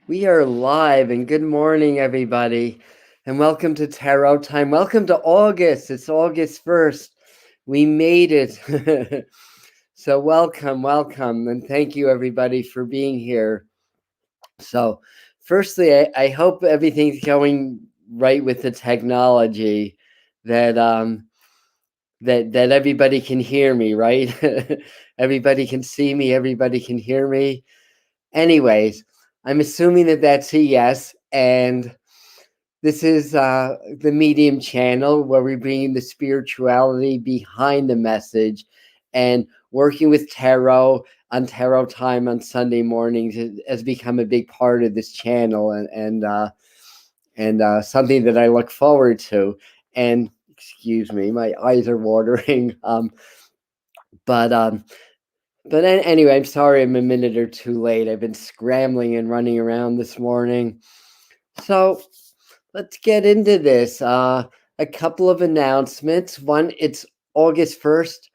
We are live, and good morning, everybody, and welcome to Tarot Time. Welcome to August. It's August 1st. We made it. So welcome, and thank you, everybody, for being here. So, firstly, I hope everything's going right with the technology, that that everybody can hear me, right? Everybody can see me, everybody can hear me. Anyways, I'm assuming that that's a yes, and this is the Medium channel where we bring the spirituality behind the message, and working with tarot on Tarot Time on Sunday mornings has become a big part of this channel, and something that I look forward to. And excuse me, my eyes are watering. But anyway, I'm sorry I'm a minute or two late. I've been scrambling and running around this morning. So let's get into this. A couple of announcements. One, it's August 1st,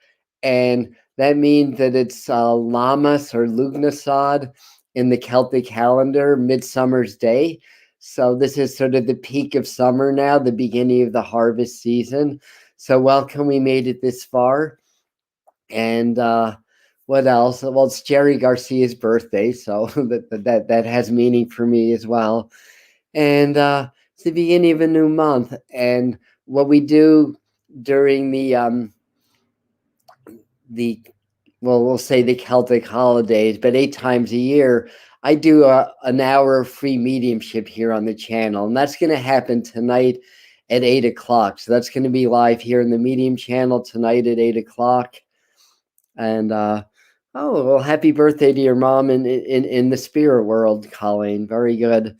and that means that it's Lammas or Lughnasadh in the Celtic calendar, Midsummer's Day. So this is sort of the peak of summer now, the beginning of the harvest season. So welcome, we made it this far. And what else? Well, it's Jerry Garcia's birthday, so that has meaning for me as well. And it's the beginning of a new month. And what we do during the well, we'll say the Celtic holidays, but 8 times a year, I do an hour of free mediumship here on the channel, and that's going to happen tonight at 8 o'clock. So that's going to be live here in the Medium channel tonight at 8 o'clock. And oh, well, happy birthday to your mom in the spirit world, Colleen. Very good.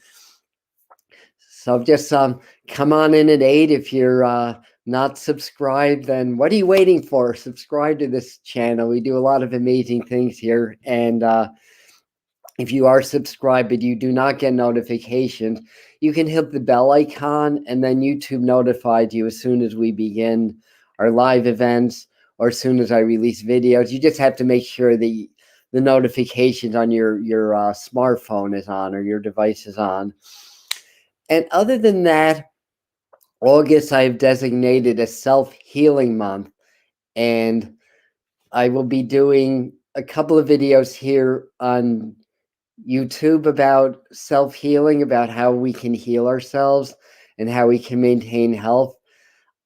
So just come on in at 8. If you're not subscribed, then what are you waiting for? Subscribe to this channel. We do a lot of amazing things here. And if you are subscribed but you do not get notifications, you can hit the bell icon, and then YouTube notifies you as soon as we begin our live events or as soon as I release videos. You just have to make sure the notifications on your smartphone is on, or your device is on. And other than that, August I've designated a self-healing month, and I will be doing a couple of videos here on YouTube about self-healing, about how we can heal ourselves and how we can maintain health.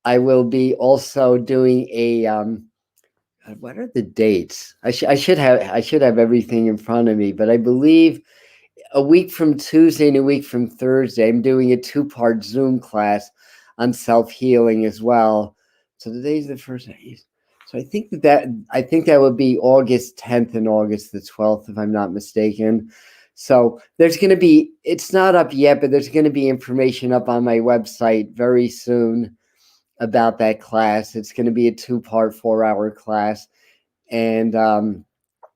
I will be also doing a what are the dates? I should have everything in front of me, but I believe a week from Tuesday and a week from Thursday, I'm doing a 2-part Zoom class on self-healing as well. So today's the first. So I think that would be August 10th and August the 12th, if I'm not mistaken. So there's going to be, it's not up yet, but there's going to be information up on my website very soon about that class. It's going to be a 2-part, 4-hour class. And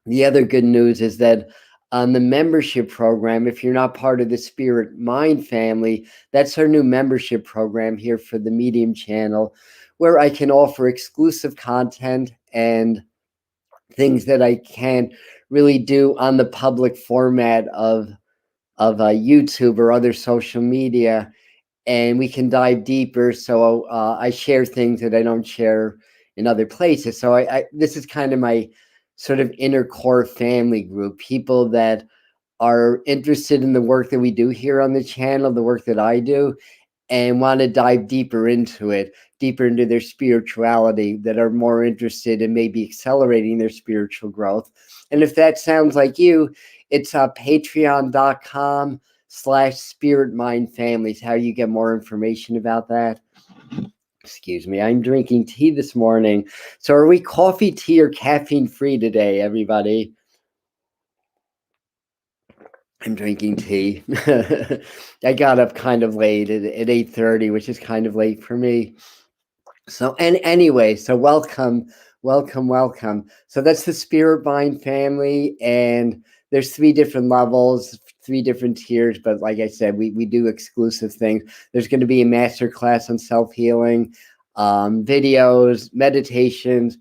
the other good news is that on the membership program, if you're not part of the Spirit Mind family, that's our new membership program here for the Medium channel, where I can offer exclusive content and things that I can't really do on the public format of YouTube or other social media. And we can dive deeper. So I share things that I don't share in other places. So this is kind of my sort of inner core family group, people that are interested in the work that we do here on the channel, the work that I do, and want to dive deeper into it, deeper into their spirituality, that are more interested in maybe accelerating their spiritual growth. And if that sounds like you, it's patreon.com/Spirit Mind Families, how you get more information about that. Excuse me, I'm drinking tea this morning. So are we coffee, tea, or caffeine free today, everybody? I'm drinking tea. I got up kind of late at 8:30, which is kind of late for me. So, and anyway, so welcome. So that's the Spirit Mind family, and there's 3 different levels, 3 different tiers. But like I said, we do exclusive things. There's going to be a master class on self-healing, videos, meditations,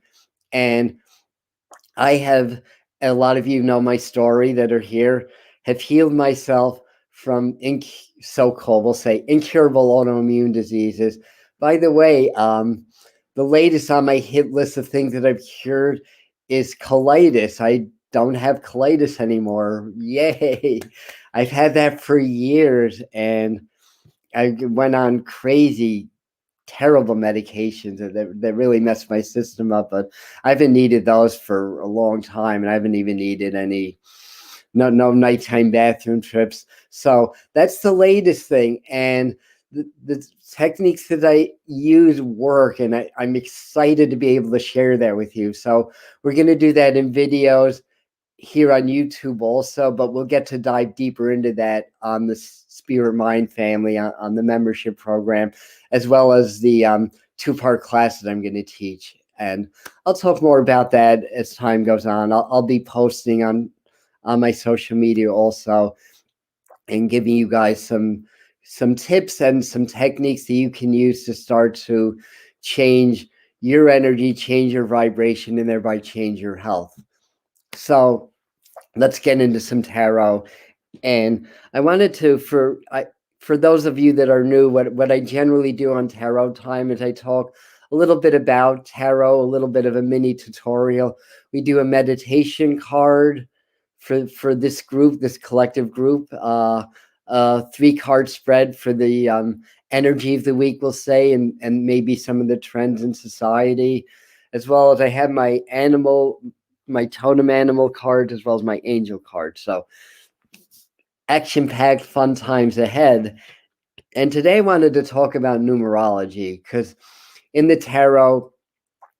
and I have, a lot of you know my story that are here, have healed myself from so-called, we'll say, incurable autoimmune diseases. By the way, the latest on my hit list of things that I've cured is colitis. I don't have colitis anymore. Yay. I've had that for years, and I went on crazy, terrible medications that really messed my system up. But I haven't needed those for a long time, and I haven't even needed any no nighttime bathroom trips. So that's the latest thing. And the techniques that I use work, and I'm excited to be able to share that with you. So we're going to do that in videos here on YouTube also, but we'll get to dive deeper into that on the Spirit Mind family, on the membership program, as well as the 2-part class that I'm going to teach. And I'll talk more about that as time goes on. I'll be posting on my social media also, and giving you guys some tips and some techniques that you can use to start to change your energy, change your vibration, and thereby change your health. So let's get into some tarot. And I wanted to, for those of you that are new, what I generally do on tarot time is I talk a little bit about tarot, a little bit of a mini tutorial. We do a meditation card for this group, this collective group, 3-card spread for the energy of the week, we'll say, and maybe some of the trends in society, as well as I have my totem animal card, as well as my angel card. So action-packed fun times ahead. And today I wanted to talk about numerology, because in the tarot,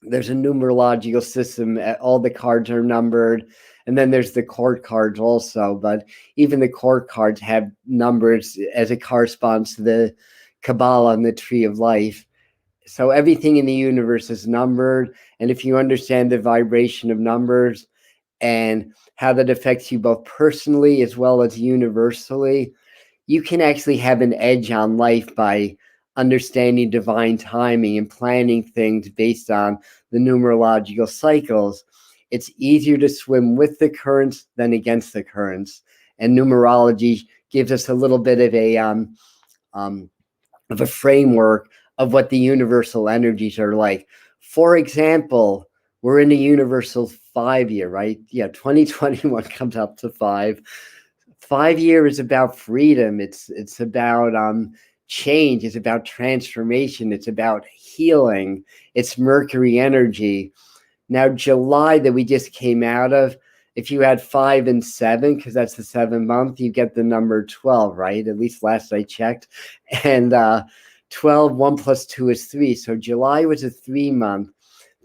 there's a numerological system. All the cards are numbered, and then there's the court cards also. But even the court cards have numbers as it corresponds to the Kabbalah and the Tree of Life. So everything in the universe is numbered. And if you understand the vibration of numbers and how that affects you both personally as well as universally, you can actually have an edge on life by understanding divine timing and planning things based on the numerological cycles. It's easier to swim with the currents than against the currents. And numerology gives us a little bit of a framework of what the universal energies are like. For example, we're in a universal 5-year, right? Yeah, 2021 comes up to 5. 5-year is about freedom. It's about change. It's about transformation. It's about healing. It's Mercury energy. Now, July that we just came out of, if you add 5 and 7, because that's the 7th month, you get the number 12, right? At least last I checked. And 12, 1 plus 2 is 3. So July was a 3-month.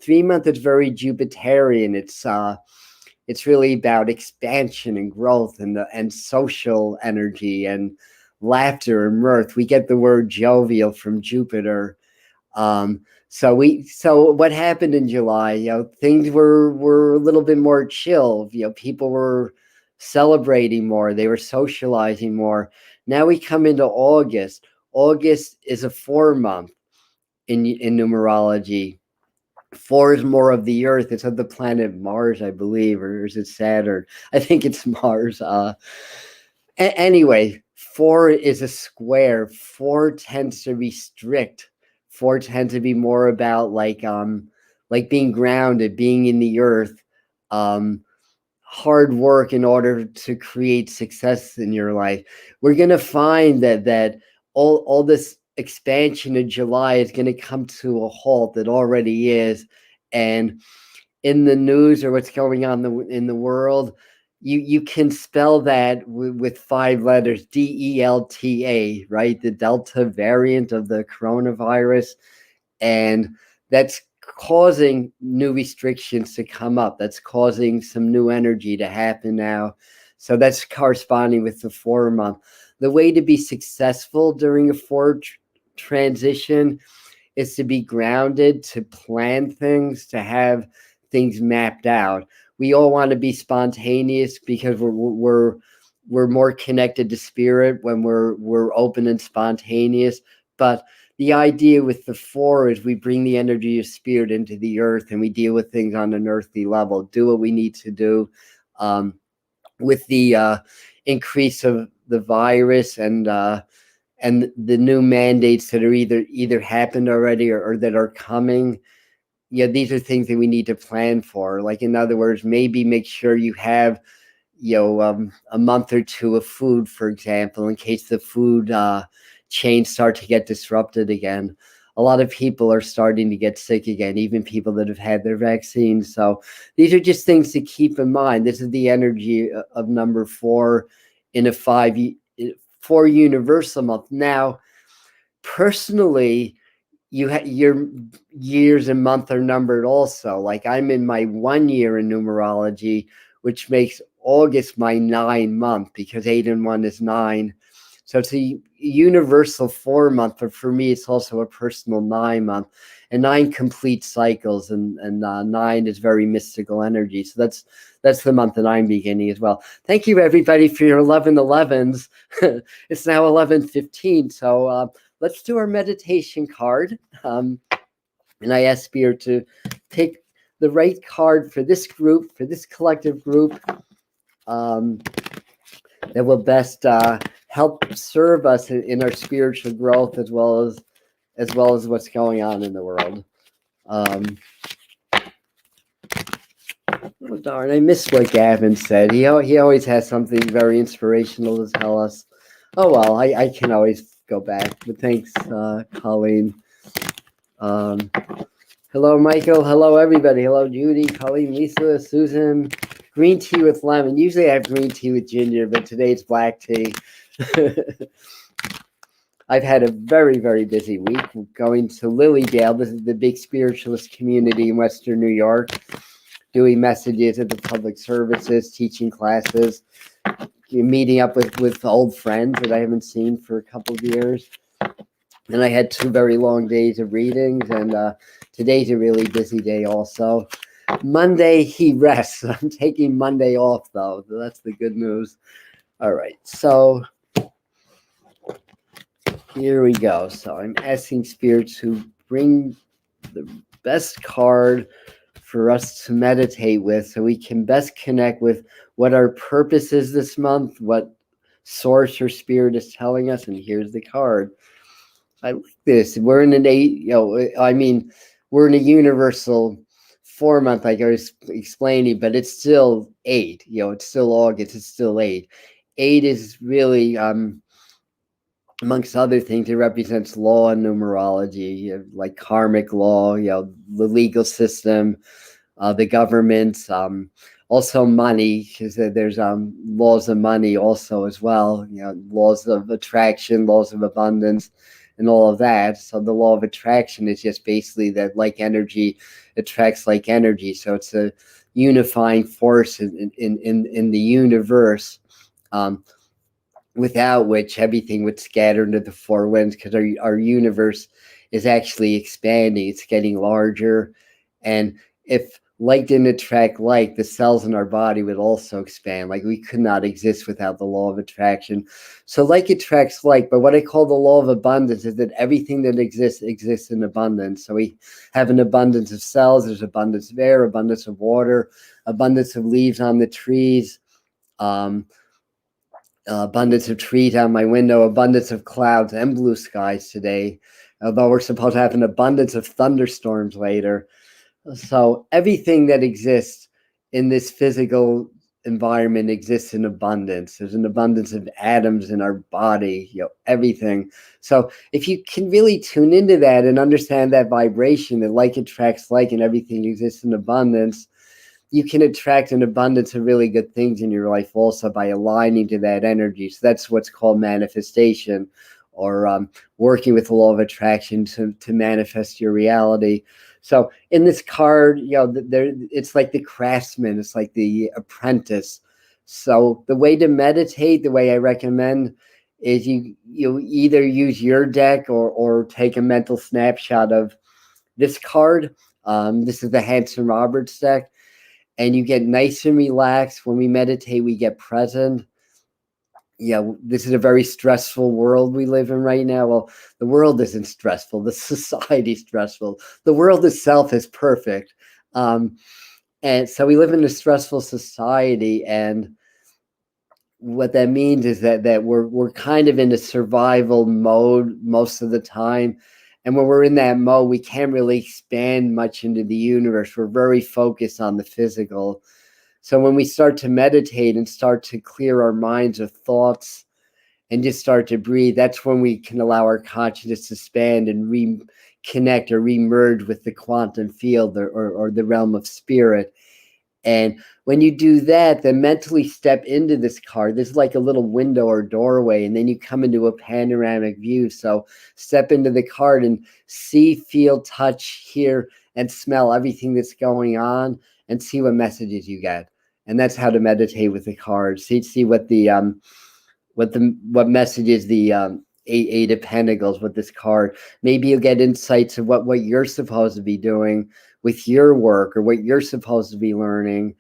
3-month is very Jupiterian. It's really about expansion and growth and social energy and laughter and mirth. We get the word jovial from Jupiter. So what happened in July? Things were a little bit more chill. People were celebrating more. They were socializing more. Now we come into August. August is a 4-month in numerology. 4 is more of the Earth. It's of the planet Mars, I believe, or is it Saturn? I think it's Mars. Anyway, 4 is a square. 4 tends to restrict. 4 tends to be more about like being grounded, being in the earth, hard work in order to create success in your life. We're gonna find that all this expansion in July is going to come to a halt. It already is. And in the news or what's going on in the world, you can spell that with 5 letters, DELTA, right? The Delta variant of the coronavirus. And that's causing new restrictions to come up. That's causing some new energy to happen now. So that's corresponding with the 4-month. The way to be successful during a 4 transition is to be grounded, to plan things, to have things mapped out. We all want to be spontaneous because we're more connected to spirit when we're open and spontaneous. But the idea with the 4 is we bring the energy of spirit into the earth and we deal with things on an earthly level, do what we need to do. With the increase of the virus and the new mandates that are either happened already or that are coming. Yeah, these are things that we need to plan for. Like, in other words, maybe make sure you have, a month or two of food, for example, in case the food chains start to get disrupted again. A lot of people are starting to get sick again, even people that have had their vaccines. So these are just things to keep in mind. This is the energy of number 4 in a 4 universal month. Now, personally, your years and month are numbered also. Like, I'm in my 1 year in numerology, which makes August my 9 month, because 8 and 1 is 9. So it's a universal 4 month, but for me, it's also a personal 9 month, and 9 complete cycles, and 9 is very mystical energy. So that's the month that I'm beginning as well. Thank you, everybody, for your 11/11s. It's now 11:15. So let's do our meditation card. And I ask Spirit to pick the right card for this group, for this collective group, that will best help serve us in our spiritual growth, as well as what's going on in the world. Oh, darn, I missed what Gavin said. He always has something very inspirational to tell us. Oh, well, I can always go back. But thanks, Colleen. Hello, Michael. Hello, everybody. Hello, Judy, Colleen, Lisa, Susan. Green tea with lemon. Usually I have green tea with ginger, but today it's black tea. I've had a very, very busy week going to Lilydale. This is the big spiritualist community in Western New York, doing messages at the public services, teaching classes, meeting up with old friends that I haven't seen for a couple of years. And I had 2 very long days of readings, and today's a really busy day also. Monday, he rests. I'm taking Monday off, though. That's the good news. All right, so here we go. So I'm asking Spirit to bring the best card for us to meditate with, so we can best connect with what our purpose is this month, what source or Spirit is telling us. And here's the card. I like this. We're in we're in a universal 4 month, like I was explaining, but it's still 8. It's still August. It's still 8. 8 is really, amongst other things, it represents law and numerology, like karmic law, the legal system, the government, also money, because there's laws of money also as well, laws of attraction, laws of abundance, and all of that. So the law of attraction is just basically that like energy attracts like energy. So it's a unifying force in the universe, without which everything would scatter into the 4 winds, because our universe is actually expanding. It's getting larger. And if like didn't attract like, the cells in our body would also expand. Like, we could not exist without the law of attraction. So like attracts like, but what I call the law of abundance is that everything that exists in abundance. So we have an abundance of cells, there's abundance of air, abundance of water, abundance of leaves on the trees, abundance of trees out my window, abundance of clouds and blue skies today, although we're supposed to have an abundance of thunderstorms later. So everything that exists in this physical environment exists in abundance. There's an abundance of atoms in our body, everything. So if you can really tune into that and understand that vibration, that like attracts like, and everything exists in abundance, you can attract an abundance of really good things in your life also by aligning to that energy. So that's what's called manifestation, or working with the law of attraction to manifest your reality. So in this card, it's like the craftsman, it's like the apprentice. So the way to meditate, the way I recommend, is you either use your deck or take a mental snapshot of this card. This is the Hanson Roberts deck, and you get nice and relaxed. When we meditate, we get present. This is a very stressful world we live in right now. Well, the world isn't stressful. The society's stressful. The world itself is perfect. And so we live in a stressful society, and what that means is that we're kind of in a survival mode most of the time. And when we're in that mode, we can't really expand much into the universe. We're very focused on the physical. So when we start to meditate and start to clear our minds of thoughts and just start to breathe, that's when we can allow our consciousness to expand and reconnect or remerge with the quantum field or the realm of spirit. And when you do that, then mentally step into this card. There's like a little window or doorway, and then you come into a panoramic view. So step into the card and see, feel, touch, hear, and smell everything that's going on, and see what messages you get. And that's how to meditate with the card. See what the what messages the eight of Pentacles with this card. Maybe you'll get insights of what you're supposed to be doing with your work, or what you're supposed to be learning,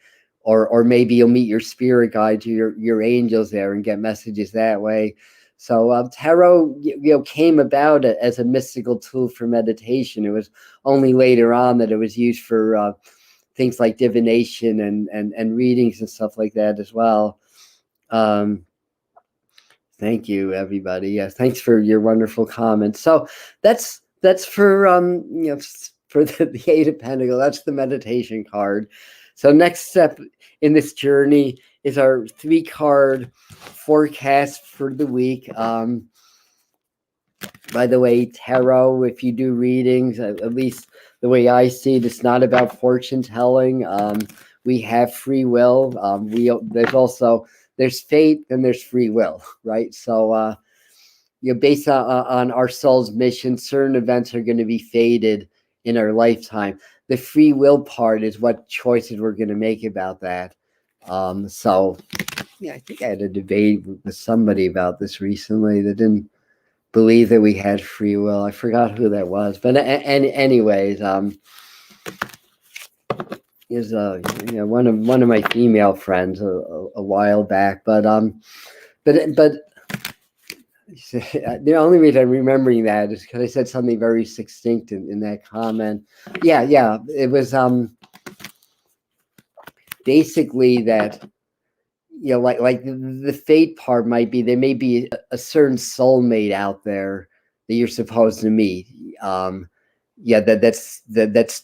or maybe you'll meet your spirit guides, your angels there, and get messages that way. So tarot, came about as a mystical tool for meditation. It was only later on that it was used for things like divination and readings and stuff like that as well. Thank you, everybody. Yes, thanks for your wonderful comments. So that's for for the Eight of Pentacles. That's the meditation card. So next step in this journey is our 3-card forecast for the week. By the way, tarot, if you do readings, at least the way I see it, it's not about fortune telling. We have free will. There's fate and there's free will, right? So based on our soul's mission, certain events are going to be fated in our lifetime. The free will part is what choices we're going to make about that. So yeah, I think I had a debate with somebody about this recently that didn't believe that we had free will. I forgot who that was, but anyways, is one of my female friends a while back, but the only reason I'm remembering that is because I said something very succinct in that comment. Yeah, it was basically that, like the fate part might be there may be a certain soulmate out there that you're supposed to meet. That's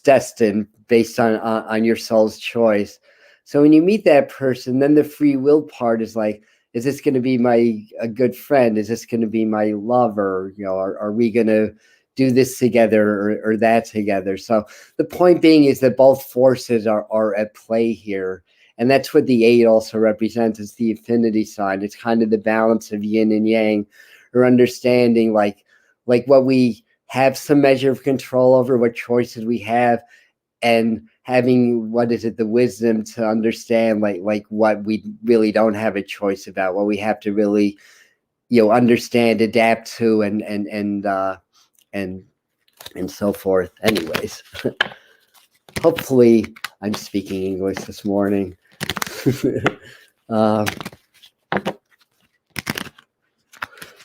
destined based on your soul's choice. So when you meet that person, then the free will part is like, is this going to be a good friend? Is this going to be my lover? Are we going to do this together or that together? So the point being is that both forces are at play here. And that's what the 8 also represents. It's the infinity sign. It's kind of the balance of yin and yang, or understanding like what we have some measure of control over, what choices we have, and having, the wisdom to understand like what we really don't have a choice about, what we have to really, understand, adapt to, and so forth. Anyways, hopefully I'm speaking English this morning.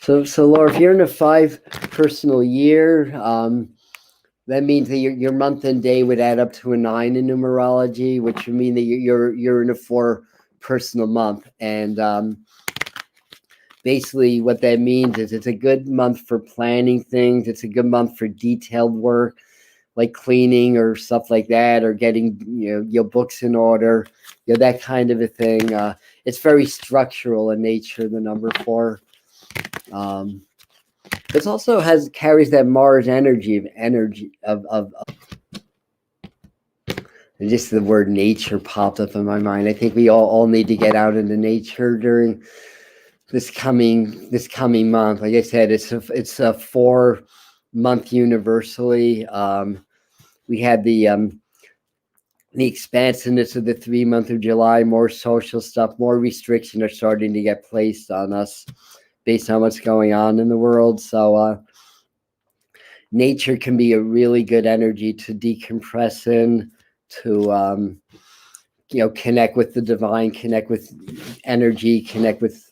So Laura, if you're in a 5 personal year, that means that your month and day would add up to a 9 in numerology, which would mean that you're in a 4 personal month. And basically what that means is it's a good month for planning things. It's a good month for detailed work, like cleaning or stuff like that, or getting your books in order, that kind of a thing. It's very structural in nature, the number 4. It also carries that Mars energy of and just the word nature popped up in my mind. I think we all need to get out into nature during this coming month. Like I said, it's a 4-month universally. We had the expansiveness of the 3 month of July, more social stuff, more restrictions are starting to get placed on us based on what's going on in the world. So nature can be a really good energy to decompress in, to connect with the divine, connect with energy, connect with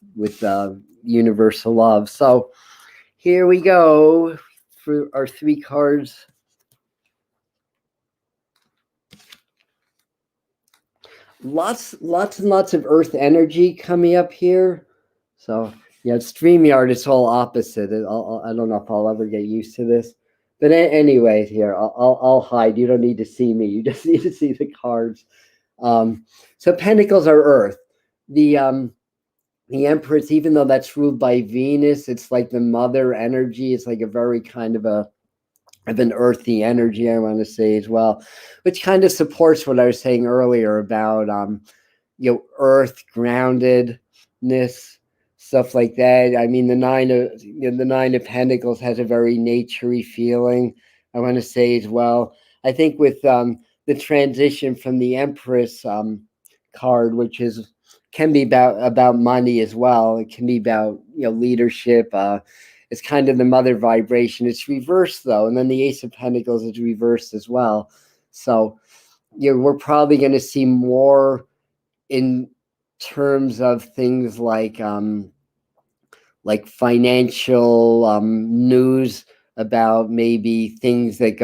universal love. So here we go for our 3 cards. Lots and lots of earth energy coming up here. So StreamYard is all opposite. I don't know if I'll ever get used to this. But anyway, here I'll hide. You don't need to see me. You just need to see the cards. So Pentacles are Earth. The Empress, even though that's ruled by Venus, it's like the mother energy. It's like a very kind of an earthy energy, I want to say as well, which kind of supports what I was saying earlier about earth groundedness, stuff like that. I mean, the Nine of Pentacles has a very naturey feeling, I want to say as well. I think with the transition from the Empress card, which can be about money as well. It can be about leadership. It's kind of the mother vibration. It's reversed though, and then the Ace of Pentacles is reversed as well. So we're probably going to see more in terms of things like financial news about maybe things that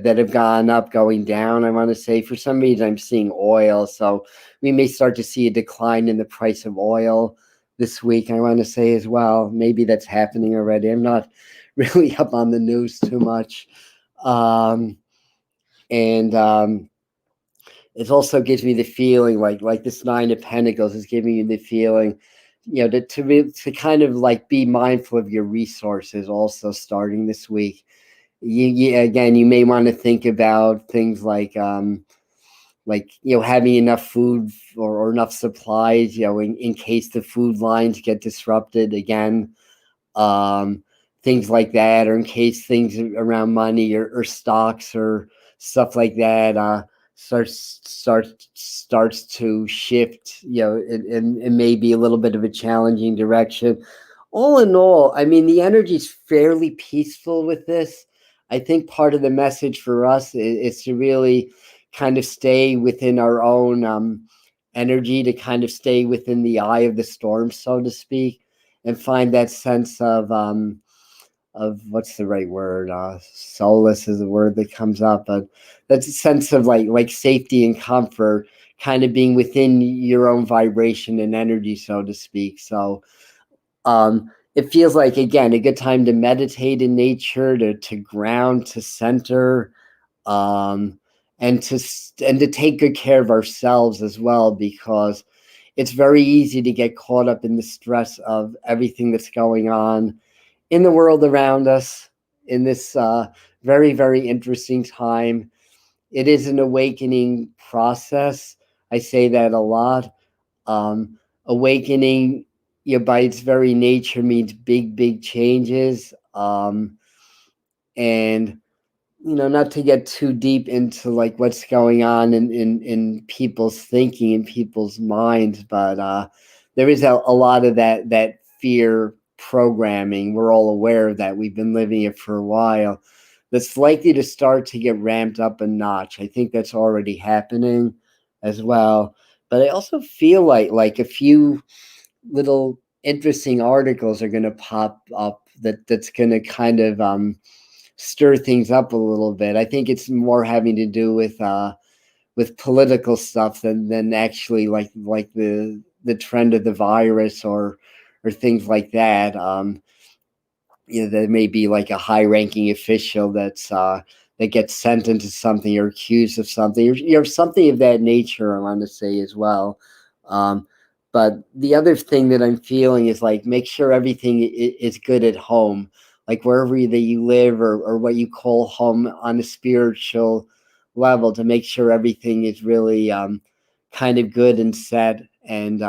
have gone up, going down. I want to say for some reason I'm seeing oil, so we may start to see a decline in the price of oil this week, I want to say as well. Maybe that's happening already. I'm not really up on the news too much. It also gives me the feeling like this Nine of Pentacles is giving you the feeling, to kind of like be mindful of your resources also starting this week. Again, you may want to think about things like having enough food or enough supplies, in case the food lines get disrupted again. Things like that, or in case things around money or stocks or stuff like that starts to shift, it may be a little bit of a challenging direction. All in all, I mean, the energy is fairly peaceful with this. I think part of the message for us is to really kind of stay within our own energy, to kind of stay within the eye of the storm, so to speak, and find that sense of what's the right word? Solace is the word that comes up, but that's a sense of like safety and comfort, kind of being within your own vibration and energy, so to speak. So it feels like, again, a good time to meditate in nature, to ground, to center, and to take good care of ourselves as well, because it's very easy to get caught up in the stress of everything that's going on in the world around us in this very, very interesting time. It is an awakening process. I say that a lot. Awakening, by its very nature, means big, big changes. And not to get too deep into like what's going on in people's thinking, in people's minds, but there is a lot of that fear programming. We're all aware of that. We've been living it for a while. That's likely to start to get ramped up a notch. I think that's already happening as well. But I also feel like a few little interesting articles are going to pop up that's going to kind of stir things up a little bit. I think it's more having to do with political stuff than actually like the trend of the virus or things like that. There may be like a high-ranking official that gets sentenced to something or accused of something, or something of that nature, I want to say as well. But the other thing that I'm feeling is like, make sure everything is good at home, like wherever that you live, or what you call home on a spiritual level, to make sure everything is really kind of good and set, and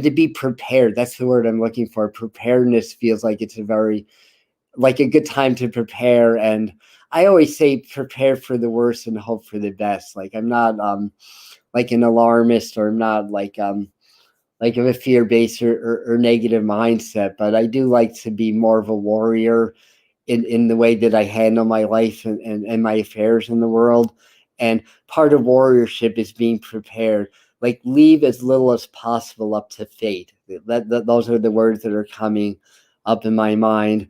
to be prepared. That's the word I'm looking for. Preparedness feels like it's a good time to prepare. And I always say prepare for the worst and hope for the best. Like, I'm not like an alarmist, or I'm not like of a fear-based or negative mindset, but I do like to be more of a warrior in the way that I handle my life and my affairs in the world. And part of warriorship is being prepared. Like, leave as little as possible up to fate. Those are the words that are coming up in my mind.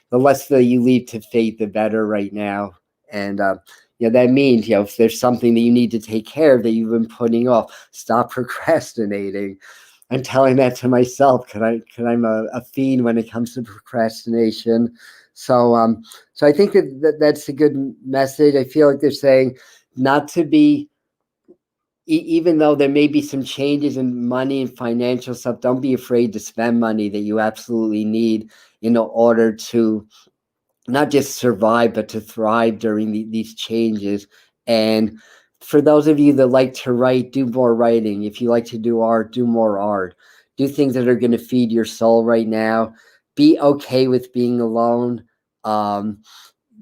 The less that you leave to fate, the better right now. And that means, if there's something that you need to take care of that you've been putting off, stop procrastinating. I'm telling that to myself because I'm a fiend when it comes to procrastination. So I think that's a good message. I feel like they're saying not to be, even though there may be some changes in money and financial stuff, don't be afraid to spend money that you absolutely need in order to not just survive, but to thrive during these changes. And for those of you that like to write, do more writing. If you like to do art, do more art. Do things that are going to feed your soul right now. Be okay with being alone. Um,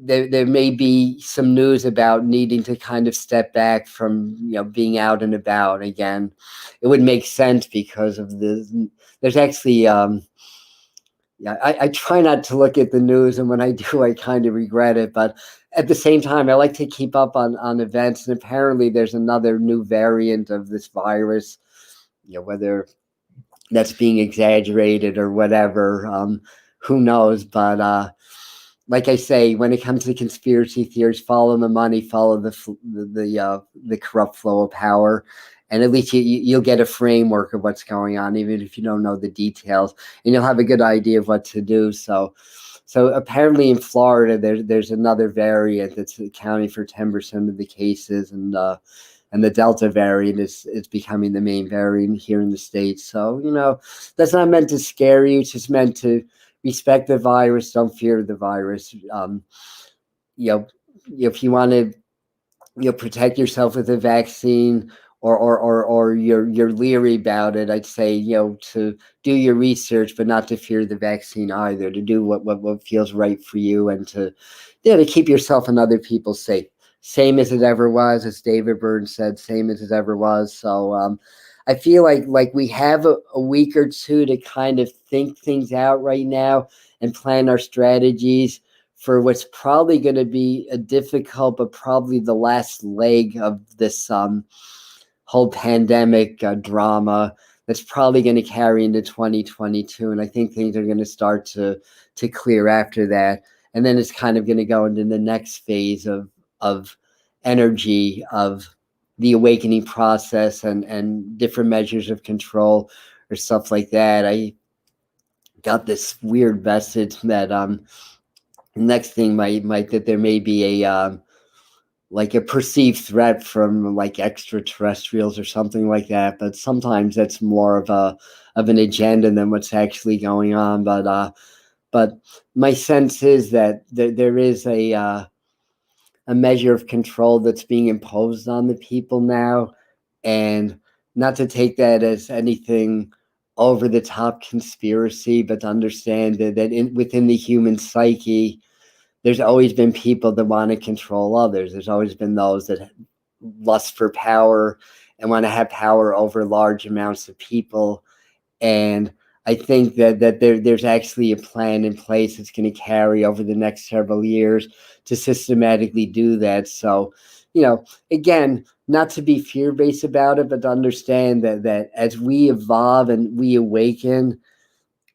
there may be some news about needing to kind of step back from being out and about again. It would make sense because of there's actually yeah, I try not to look at the news, and when I do, I kind of regret it. But at the same time, I like to keep up on events. And apparently, there's another new variant of this virus. Whether that's being exaggerated or whatever, who knows? But like I say, when it comes to conspiracy theories, follow the money, follow the corrupt flow of power. And at least you'll get a framework of what's going on, even if you don't know the details, and you'll have a good idea of what to do. So apparently in Florida, there's another variant that's accounting for 10% of the cases, and the Delta variant is becoming the main variant here in the States. So that's not meant to scare you; it's just meant to respect the virus. Don't fear the virus. If you want to protect yourself with a vaccine, or you're leery about it, I'd say to do your research, but not to fear the vaccine either. To do what feels right for you, and to keep yourself and other people safe. Same as it ever was, as David Byrne said, same as it ever was. So I feel like we have a week or two to kind of think things out right now and plan our strategies for what's probably going to be a difficult, but probably the last leg of this whole pandemic drama that's probably going to carry into 2022. And I think things are going to start to clear after that. And then it's kind of going to go into the next phase of energy, of the awakening process, and different measures of control or stuff like that. I got this weird message that next thing might that there may be a like a perceived threat from like extraterrestrials or something like that, but sometimes that's more of an agenda than what's actually going on. But my sense is that there is a measure of control that's being imposed on the people now, and not to take that as anything over the top conspiracy, but to understand that within the human psyche, there's always been people that want to control others. There's always been those that lust for power and want to have power over large amounts of people. And I think that there's actually a plan in place that's going to carry over the next several years to systematically do that. So, again, not to be fear-based about it, but to understand that as we evolve and we awaken,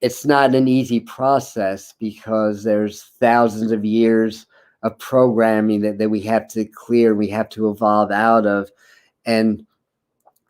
it's not an easy process, because there's thousands of years of programming that we have to clear, we have to evolve out of, and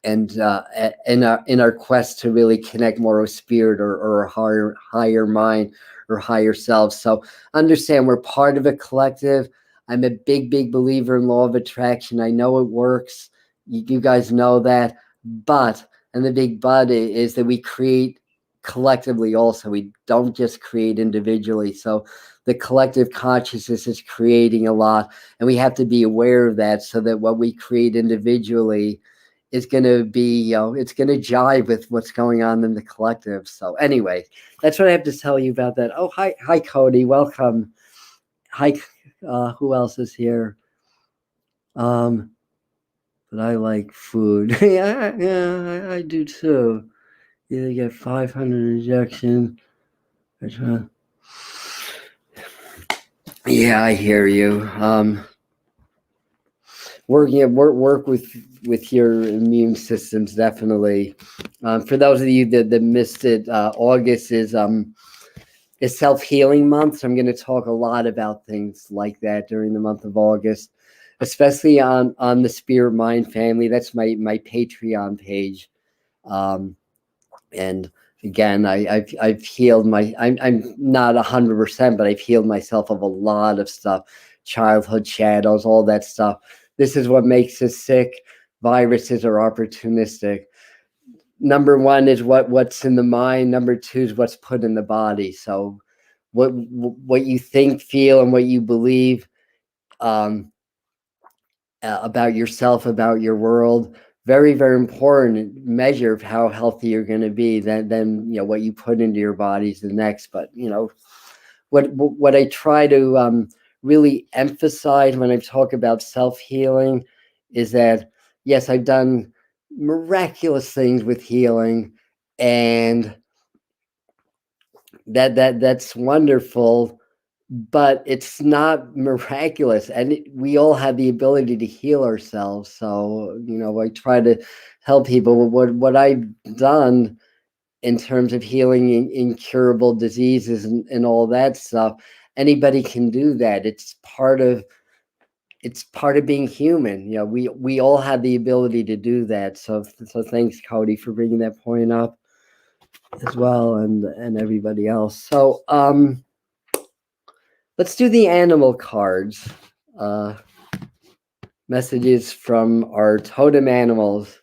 in our quest to really connect more with spirit, or a higher mind or higher self. So understand we're part of a collective. I'm a big believer in law of attraction. I know it works. You guys know that. And the big but is that we create collectively also. We don't just create individually. So the collective consciousness is creating a lot, and we have to be aware of that, so that what we create individually is going to be, it's going to jive with what's going on in the collective. So anyway, that's what I have to tell you about that. Oh, hi, Cody. Welcome. Hi. Who else is here? But I like food. yeah, I do too. You get 500 injection. Yeah, I hear you. Work with your immune systems, definitely. For those of you that missed it, August is self-healing month, so I'm going to talk a lot about things like that during the month of August, especially on the Spirit Mind Family. That's my Patreon page. And again, I've healed I'm not 100%, but I've healed myself of a lot of stuff, childhood shadows, all that stuff. This is what makes us sick. Viruses are opportunistic. Number one is what's in the mind. Number two is what's put in the body. So what you think, feel, and what you believe about yourself, about your world, very, very important measure of how healthy you're going to be. Then what you put into your body is the next. But what I try to really emphasize when I talk about self-healing is that, yes, I've done miraculous things with healing, and that's wonderful, but it's not miraculous, and we all have the ability to heal ourselves. So I try to help people. What I've done in terms of healing incurable diseases and all that stuff, anybody can do that. It's part of being human. We all have the ability to do that. So thanks, Cody, for bringing that point up as well, and everybody else. So let's do the animal cards. Messages from our totem animals.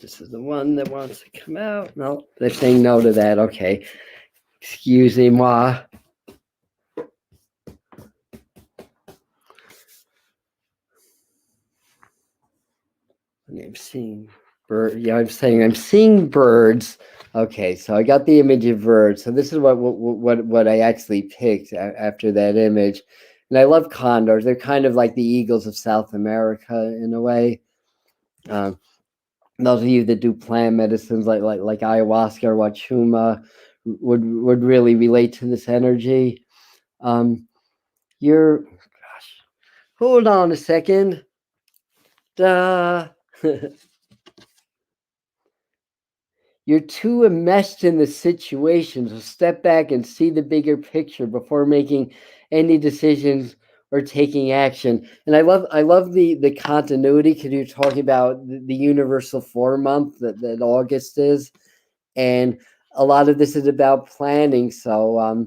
This is the one that wants to come out. No, they're saying no to that. Okay. Excusez-moi. I'm seeing bird. Yeah, I'm seeing birds. Okay, so I got the image of birds. So this is what I actually picked after that image. And I love condors. They're kind of like the eagles of South America in a way. Those of you that do plant medicines like ayahuasca or wachuma would really relate to this energy. You're, gosh, hold on a second. Duh. You're too enmeshed in the situation, so step back and see the bigger picture before making any decisions or taking action. And I love the continuity, because you're talking about the universal 4-month that August is, and a lot of this is about planning. So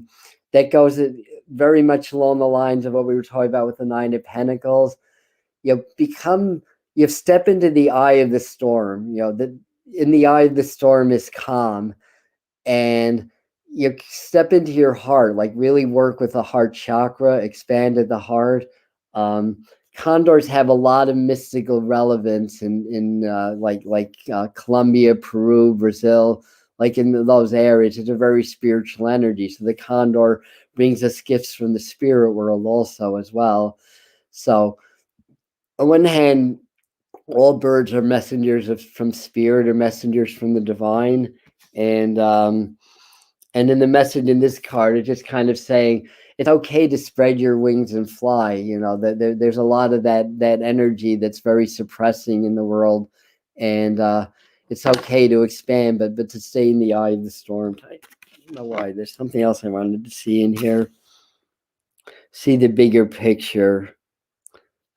that goes very much along the lines of what we were talking about with the 9 of Pentacles. You step into the eye of the storm. In the eye of the storm is calm, and you step into your heart, like really work with the heart chakra, expand at the heart. Condors have a lot of mystical relevance in Colombia, Peru, Brazil, like in those areas. It's a very spiritual energy. So the condor brings us gifts from the spirit world also as well. So on one hand, all birds are messengers from spirit, or messengers from the divine. And in the message in this card, it's just kind of saying it's okay to spread your wings and fly. There's a lot of that energy that's very suppressing in the world, and it's okay to expand, but to stay in the eye of the storm. I don't know why. There's something else I wanted to see in here. See the bigger picture.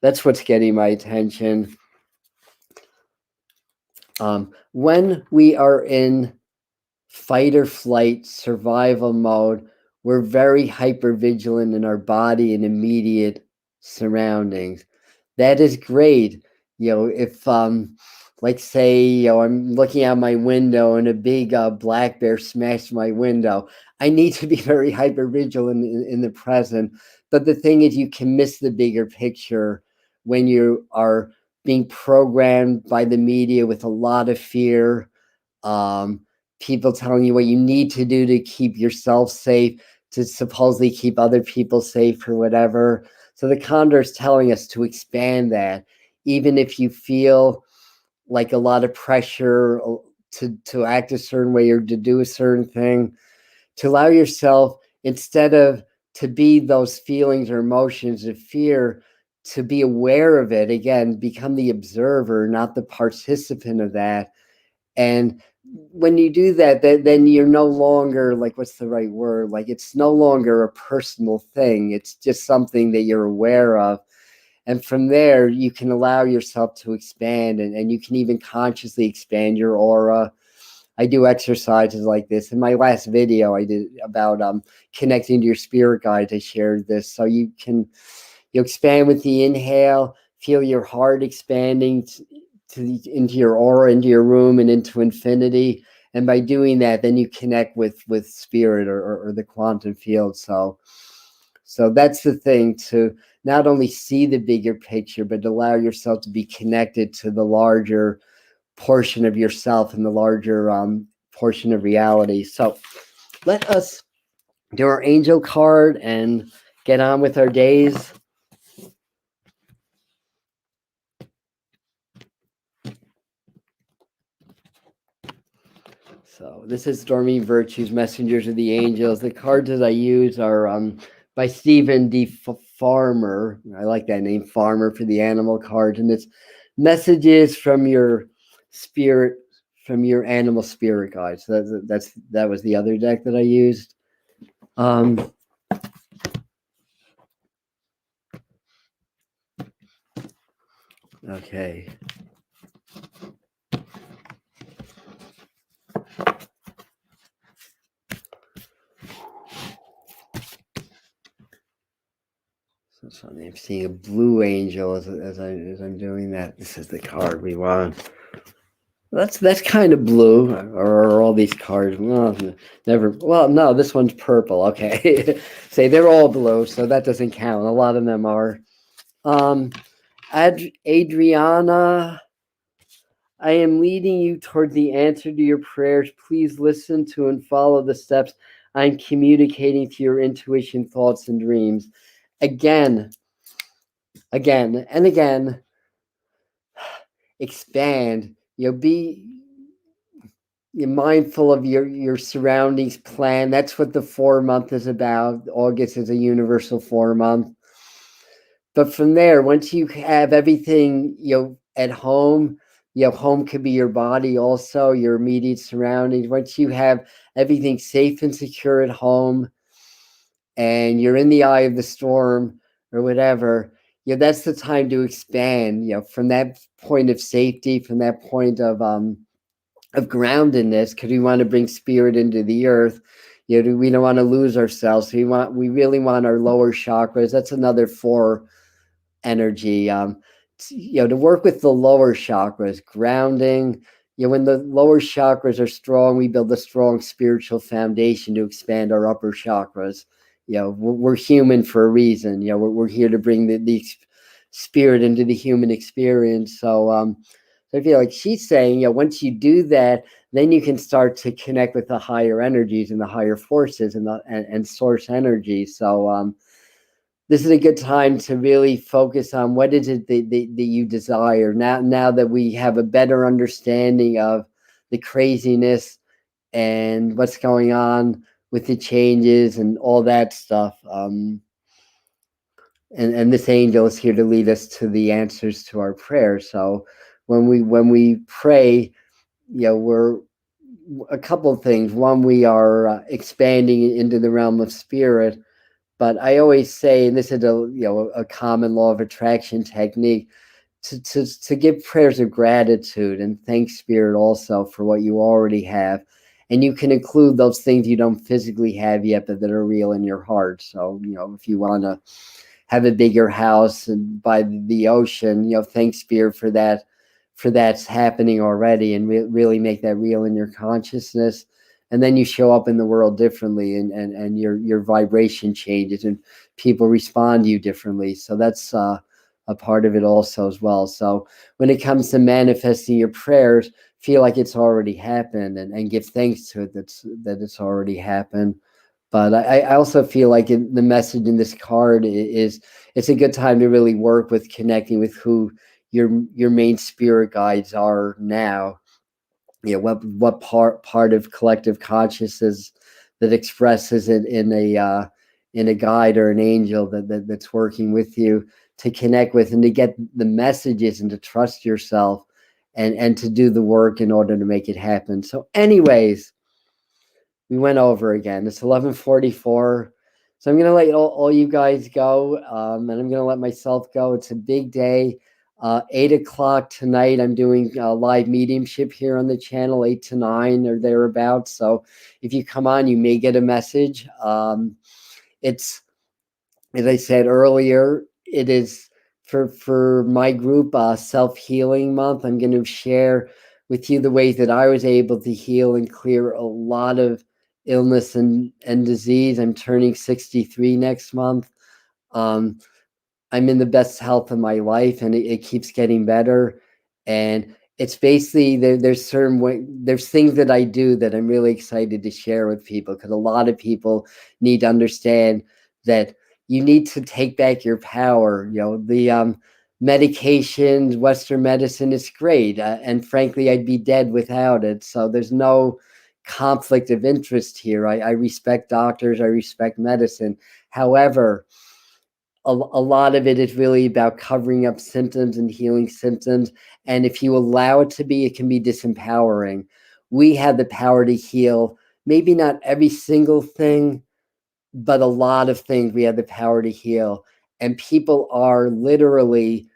That's what's getting my attention. When we are in fight or flight survival mode, we're very hyper vigilant in our body and immediate surroundings. That is great. If like say, I'm looking out my window and a big black bear smashed my window, I need to be very hyper vigilant in the present. But the thing is, you can miss the bigger picture when you are being programmed by the media with a lot of fear. People telling you what you need to do to keep yourself safe, to supposedly keep other people safe or whatever. So the condor is telling us to expand that, even if you feel like a lot of pressure to act a certain way or to do a certain thing, to allow yourself, instead of to be those feelings or emotions of fear, to be aware of it. Again, become the observer, not the participant of that. And when you do that, then you're no longer, like, what's the right word? Like, it's no longer a personal thing. It's just something that you're aware of. And from there, you can allow yourself to expand, and you can even consciously expand your aura. I do exercises like this. In my last video, I did about connecting to your spirit guides. I shared this. So you expand with the inhale, feel your heart expanding into your aura, into your room, and into infinity. And by doing that, then you connect with spirit or the quantum field. So that's the thing, to not only see the bigger picture, but allow yourself to be connected to the larger portion of yourself and the larger portion of reality. So let us do our angel card and get on with our days. So this is Dorming Virtues, Messengers of the Angels. The cards that I use are by Stephen D. Farmer. I like that name, Farmer, for the animal cards. And it's messages from your spirit, from your animal spirit guides. So that was the other deck that I used. Okay. So I'm seeing a blue angel as I'm doing that. This is the card we want. That's kind of blue, or all these cards. Well, never. Well, no, this one's purple. Okay, say they're all blue, so that doesn't count. A lot of them are. Adriana, I am leading you toward the answer to your prayers. Please listen to and follow the steps I'm communicating to your intuition, thoughts, and dreams. Again, and again. Expand. Be you're mindful of your surroundings. Plan. That's what the 4-month is about. August is a universal 4-month. But from there, once you have everything at home, home could be your body, also your immediate surroundings. Once you have everything safe and secure at home, and you're in the eye of the storm or whatever, that's the time to expand. From that point of safety, from that point of groundedness, because we want to bring spirit into the earth. We don't want to lose ourselves. We really want our lower chakras. That's another 4 energy. To work with the lower chakras, grounding. When the lower chakras are strong, we build a strong spiritual foundation to expand our upper chakras. We're human for a reason. We're here to bring the spirit into the human experience. So I feel like she's saying, once you do that, then you can start to connect with the higher energies and the higher forces and source energy. So this is a good time to really focus on what is it that you desire. Now that we have a better understanding of the craziness and what's going on with the changes and all that stuff. And this angel is here to lead us to the answers to our prayers. So when we pray, we're a couple of things. One, we are expanding into the realm of spirit. But I always say, and this is a common law of attraction technique, to give prayers of gratitude and thank spirit also for what you already have. And you can include those things you don't physically have yet, but that are real in your heart. So, if you want to have a bigger house and by the ocean, thank spirit for that's happening already, and really make that real in your consciousness. And then you show up in the world differently, and your vibration changes, and people respond to you differently. So that's a part of it also as well. So when it comes to manifesting your prayers, feel like it's already happened, and give thanks to it that it's already happened. But I also feel like the message in this card is it's a good time to really work with connecting with who your main spirit guides are now. What part of collective consciousness that expresses it in a guide or an angel that's working with you to connect with, and to get the messages, and to trust yourself, and to do the work in order to make it happen. So anyways, we went over again. It's 11:44. So I'm going to let all you guys go, and I'm going to let myself go. It's a big day. 8 o'clock tonight, I'm doing live mediumship here on the channel, 8 to 9 or thereabouts. So if you come on, you may get a message. It's, as I said earlier, it is for my group, Self-Healing Month. I'm going to share with you the ways that I was able to heal and clear a lot of illness and disease. I'm turning 63 next month. I'm in the best health of my life, and it keeps getting better. And it's basically there's things that I do that I'm really excited to share with people, because a lot of people need to understand that you need to take back your power. The medications, Western medicine is great, and frankly, I'd be dead without it. So there's no conflict of interest here. I respect doctors, I respect medicine. However, a lot of it is really about covering up symptoms and healing symptoms. And if you allow it to be, it can be disempowering. We have the power to heal, maybe not every single thing, but a lot of things we have the power to heal. And people are literally,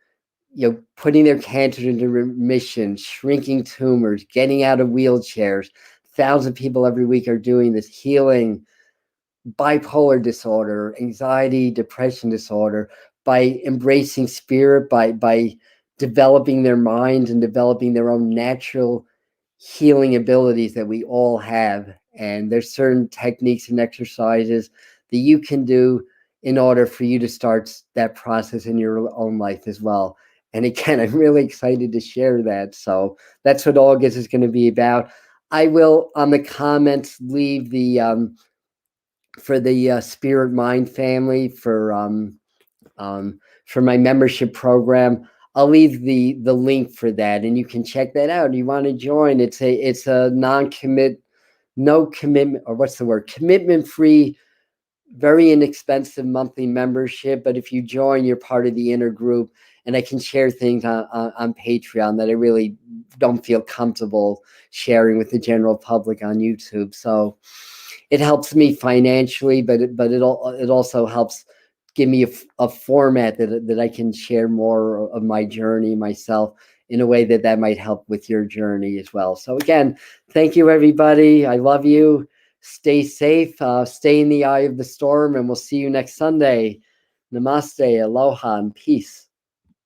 putting their cancer into remission, shrinking tumors, getting out of wheelchairs. Thousands of people every week are doing this, healing bipolar disorder, anxiety, depression disorder, by embracing spirit, by developing their minds and developing their own natural healing abilities that we all have. And there's certain techniques and exercises that you can do in order for you to start that process in your own life as well. And again, I'm really excited to share that. So that's what August is going to be about. I will, on the comments, leave the for the Spirit Mind family for my membership program. I'll leave the link for that, and you can check that out. You want to join? It's a no commitment, or what's the word? Commitment free, very inexpensive monthly membership. But if you join, you're part of the inner group, and I can share things on Patreon that I really don't feel comfortable sharing with the general public on YouTube. So it helps me financially, but it also helps give me a format that I can share more of my journey myself, in a way that might help with your journey as well. So again, thank you, everybody. I love you. Stay safe. Stay in the eye of the storm, and we'll see you next Sunday. Namaste, aloha, and peace.